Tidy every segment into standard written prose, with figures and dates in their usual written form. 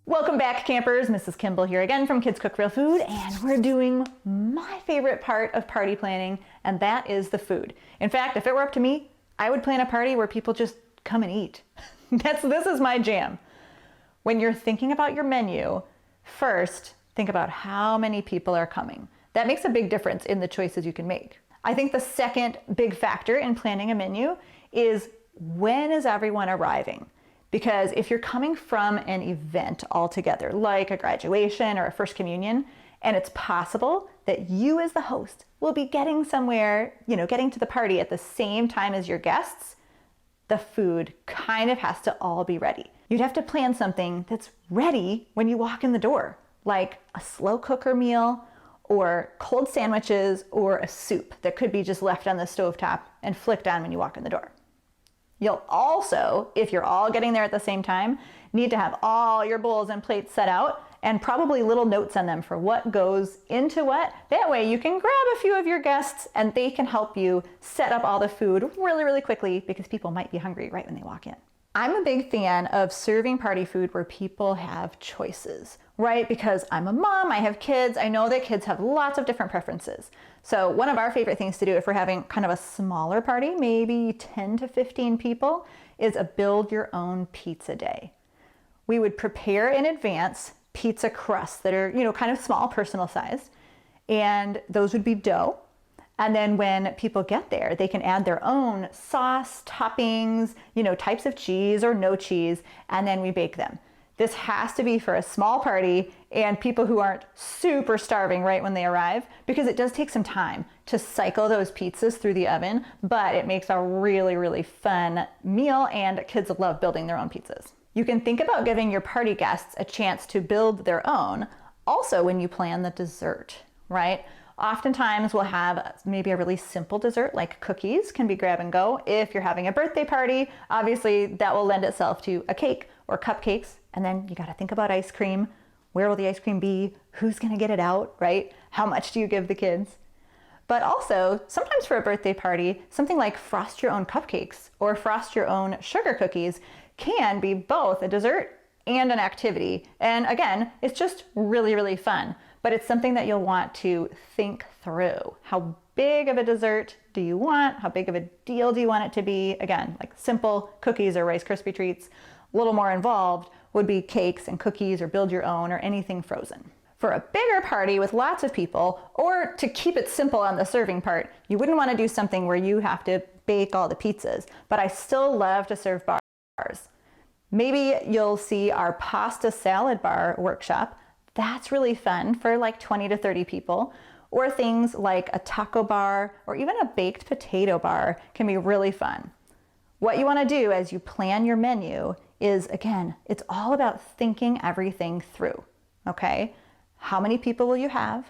Welcome back, campers. Mrs. Kimball here again from Kids Cook Real Food, and we're doing my favorite part of party planning, and that is the food. In fact, if it were up to me, I would plan a party where people just come and eat. This is my jam. When you're thinking about your menu, first think about how many people are coming. That makes a big difference in the choices you can make. I think the second big factor in planning a menu is when is everyone arriving? Because if you're coming from an event altogether, like a graduation or a first communion, and it's possible that you as the host will be getting somewhere, getting to the party at the same time as your guests, the food kind of has to all be ready. You'd have to plan something that's ready when you walk in the door, like a slow cooker meal or cold sandwiches or a soup that could be just left on the stovetop and flicked on when you walk in the door. You'll also, if you're all getting there at the same time, need to have all your bowls and plates set out and probably little notes on them for what goes into what. That way you can grab a few of your guests and they can help you set up all the food really, really quickly because people might be hungry right when they walk in. I'm a big fan of serving party food where people have choices, right? Because I'm a mom, I have kids, I know that kids have lots of different preferences. So one of our favorite things to do if we're having kind of a smaller party, maybe 10 to 15 people, is a build your own pizza day. We would prepare in advance pizza crusts that are, kind of small, personal size, and those would be dough. And then when people get there, they can add their own sauce, toppings, types of cheese or no cheese, and then we bake them. This has to be for a small party and people who aren't super starving right when they arrive, because it does take some time to cycle those pizzas through the oven, but it makes a really, really fun meal and kids love building their own pizzas. You can think about giving your party guests a chance to build their own also when you plan the dessert, right? Oftentimes we'll have maybe a really simple dessert like cookies can be grab and go. If you're having a birthday party, obviously that will lend itself to a cake or cupcakes. And then you got to think about ice cream. Where will the ice cream be? Who's going to get it out, right? How much do you give the kids? But also, sometimes for a birthday party, something like frost your own cupcakes or frost your own sugar cookies can be both a dessert and an activity. And again, it's just really, really fun. But it's something that you'll want to think through. How big of a dessert do you want? How big of a deal do you want it to be? Again, like simple cookies or Rice Krispie treats. A little more involved would be cakes and cookies or build your own or anything frozen. For a bigger party with lots of people, or to keep it simple on the serving part, you wouldn't want to do something where you have to bake all the pizzas, but I still love to serve bars. Maybe you'll see our pasta salad bar workshop. That's really fun for like 20 to 30 people. Or things like a taco bar or even a baked potato bar can be really fun. What you want to do as you plan your menu is, again, it's all about thinking everything through, okay? How many people will you have?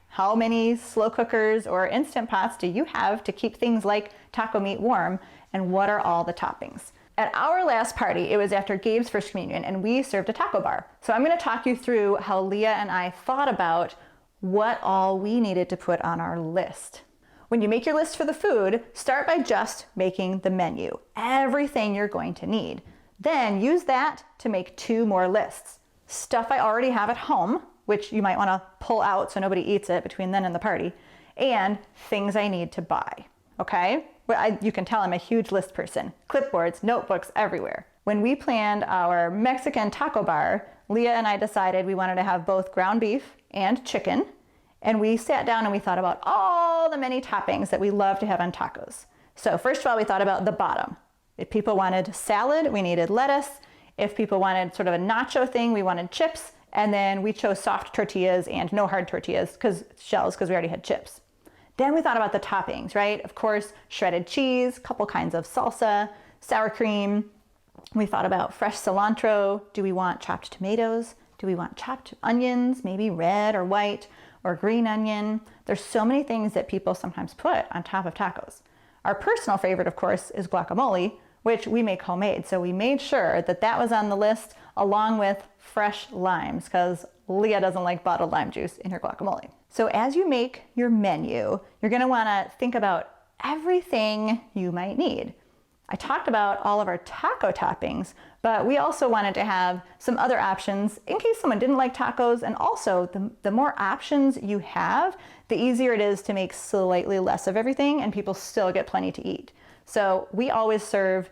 How many slow cookers or Instant Pots do you have to keep things like taco meat warm? And what are all the toppings? At our last party, it was after Gabe's first communion, and we served a taco bar. So I'm going to talk you through how Leah and I thought about what all we needed to put on our list. When you make your list for the food, start by just making the menu, everything you're going to need. Then use that to make 2 more lists. Stuff I already have at home, which you might want to pull out so nobody eats it between then and the party, and things I need to buy, okay? You can tell I'm a huge list person. Clipboards, notebooks, everywhere. When we planned our Mexican taco bar, Leah and I decided we wanted to have both ground beef and chicken, and we sat down and we thought about all the many toppings that we love to have on tacos. So first of all, we thought about the bottom. If people wanted salad, we needed lettuce. If people wanted sort of a nacho thing, we wanted chips. And then we chose soft tortillas and no hard tortillas, because we already had chips. Then we thought about the toppings, right? Of course, shredded cheese, a couple kinds of salsa, sour cream. We thought about fresh cilantro. Do we want chopped tomatoes? Do we want chopped onions, maybe red or white or green onion? There's so many things that people sometimes put on top of tacos. Our personal favorite, of course, is guacamole, which we make homemade. So we made sure that that was on the list along with fresh limes, because Leah doesn't like bottled lime juice in her guacamole. So as you make your menu, you're gonna wanna think about everything you might need. I talked about all of our taco toppings, but we also wanted to have some other options in case someone didn't like tacos. And also, the more options you have, the easier it is to make slightly less of everything and people still get plenty to eat. So we always serve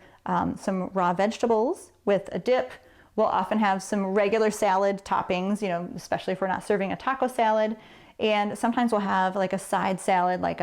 some raw vegetables with a dip. We'll often have some regular salad toppings, especially if we're not serving a taco salad. And sometimes we'll have like a side salad, like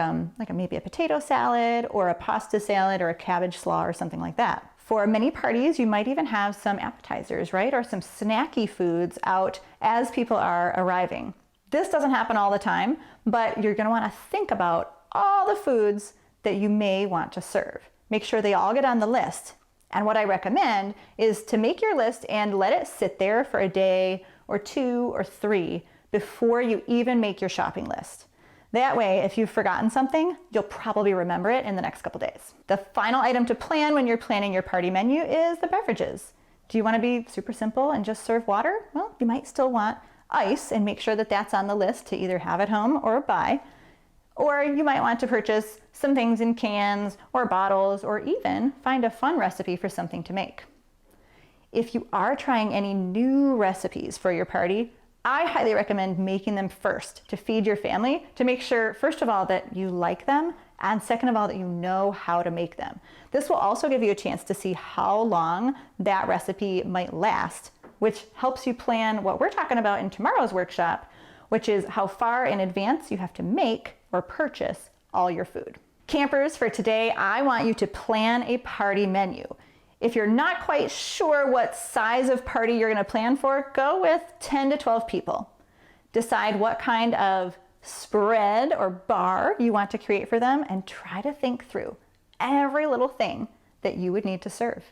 maybe a potato salad or a pasta salad or a cabbage slaw or something like that. For many parties, you might even have some appetizers, right? Or some snacky foods out as people are arriving. This doesn't happen all the time, but you're gonna wanna think about all the foods that you may want to serve. Make sure they all get on the list. And what I recommend is to make your list and let it sit there for a day or 2 or 3 before you even make your shopping list. That way, if you've forgotten something, you'll probably remember it in the next couple days. The final item to plan when you're planning your party menu is the beverages. Do you want to be super simple and just serve water? Well, you might still want ice and make sure that that's on the list to either have at home or buy. Or you might want to purchase some things in cans or bottles, or even find a fun recipe for something to make. If you are trying any new recipes for your party, I highly recommend making them first to feed your family, to make sure, first of all, that you like them, and second of all, that you know how to make them. This will also give you a chance to see how long that recipe might last, which helps you plan what we're talking about in tomorrow's workshop, which is how far in advance you have to make or purchase all your food. Campers, for today, I want you to plan a party menu. If you're not quite sure what size of party you're going to plan for, go with 10 to 12 people. Decide what kind of spread or bar you want to create for them and try to think through every little thing that you would need to serve.